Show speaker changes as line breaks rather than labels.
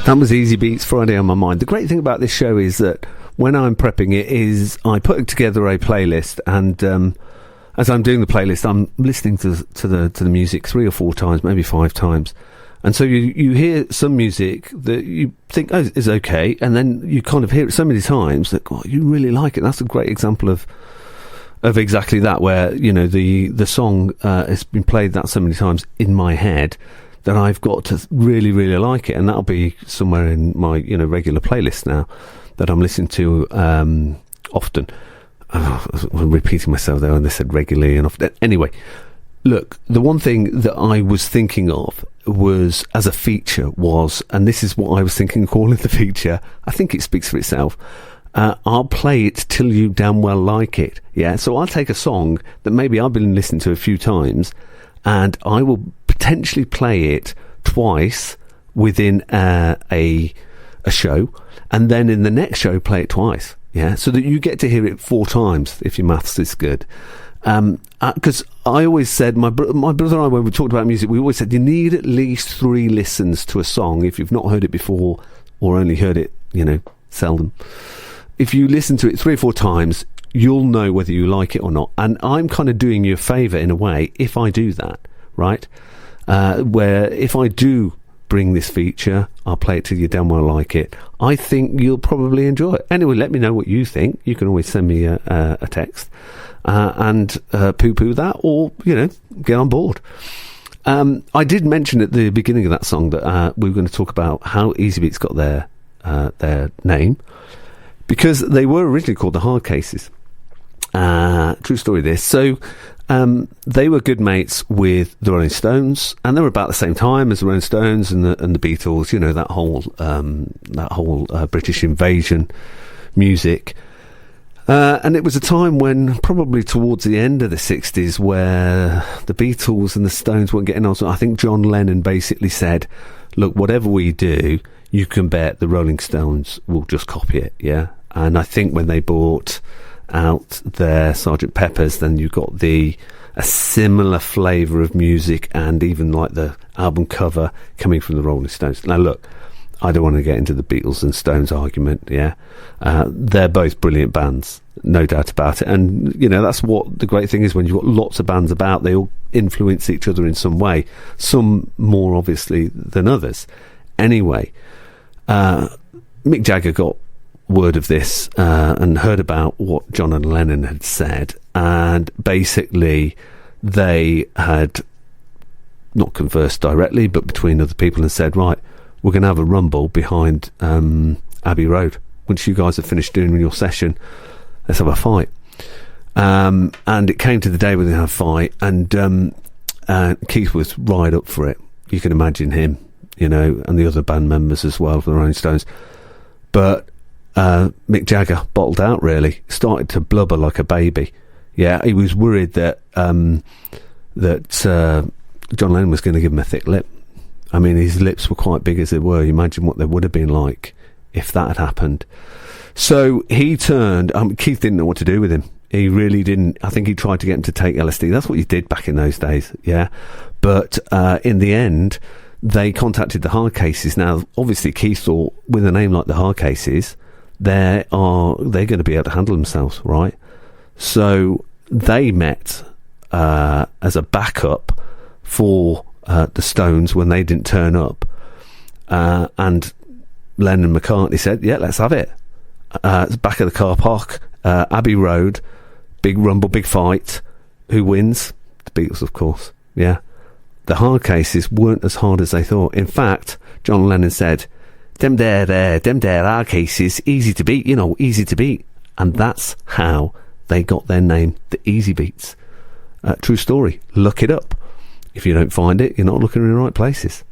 That was Easy Beats Friday on my mind. The great thing about this show is that when I'm prepping it is I put together a playlist, and as I'm doing the playlist, I'm listening to the music 3 or 4 times, maybe 5 times. And so you hear some music that you think is okay, and then you kind of hear it so many times that you really like it. That's a great example of exactly that, where the song has been played that so many times in my head that I've got to really, really like it, and that'll be somewhere in my regular playlist now that I'm listening to often. I'm repeating myself there when they said regularly and often. Anyway, look, the one thing that I was thinking of was as a feature was, and this is what I was thinking of calling the feature, I think it speaks for itself, I'll play it till you damn well like it. Yeah, so I'll take a song that maybe I've been listening to a few times, and I will potentially play it twice within a show, and then in the next show play it twice. Yeah, so that you get to hear it 4 times if your maths is good. Because I always said, my brother and I, when we talked about music, we always said you need at least 3 listens to a song if you've not heard it before or only heard it, seldom. If you listen to it 3 or 4 times, you'll know whether you like it or not. And I'm kind of doing you a favour in a way if I do that, right? Where if I do bring this feature, I'll play it till you damn well like it, I think you'll probably enjoy it. Anyway, let me know what you think. You can always send me a text and poo-poo that, or get on board. I did mention at the beginning of that song that we were going to talk about how Easy Beats got their name, because they were originally called the Hard Cases. True story this. So they were good mates with the Rolling Stones, and they were about the same time as the Rolling Stones and the Beatles. That whole British invasion music. And it was a time when, probably towards the end of the 60s, where the Beatles and the Stones weren't getting on. So I think John Lennon basically said, look, whatever we do, you can bet the Rolling Stones will just copy it, yeah? And I think when they brought out their Sgt. Pepper's, then you got a similar flavour of music, and even like the album cover coming from the Rolling Stones. Now look, I don't want to get into the Beatles and Stones argument, yeah? They're both brilliant bands, no doubt about it. And, that's what the great thing is when you've got lots of bands about, they all influence each other in some way, some more obviously than others. Anyway, Mick Jagger got word of this and heard about what John and Lennon had said, and basically they had not conversed directly, but between other people, and said, right, we're going to have a rumble behind Abbey Road. Once you guys have finished doing your session, let's have a fight. And it came to the day when they had a fight, and Keith was right up for it. You can imagine him, and the other band members as well for the Rolling Stones. But Mick Jagger bottled out, really, started to blubber like a baby. Yeah, he was worried that John Lennon was going to give him a thick lip. I mean, his lips were quite big as they were. You imagine what they would have been like if that had happened. So he turned. Keith didn't know what to do with him. He really didn't. I think he tried to get him to take LSD. That's what you did back in those days, yeah. But in the end, they contacted the Hard Cases. Now, obviously, Keith thought, with a name like the Hard Cases, they're going to be able to handle themselves, right? So they met as a backup for the Stones when they didn't turn up, and Lennon and McCartney said, yeah, let's have it. It's back of the car park, Abbey Road, big rumble, big fight. Who wins? The Beatles, of course. Yeah, the Hard Cases weren't as hard as they thought. In fact, John Lennon said, them there Hard Cases, easy to beat, easy to beat. And that's how they got their name, the Easy Beats. True story. Look it up. If you don't find it, you're not looking in the right places.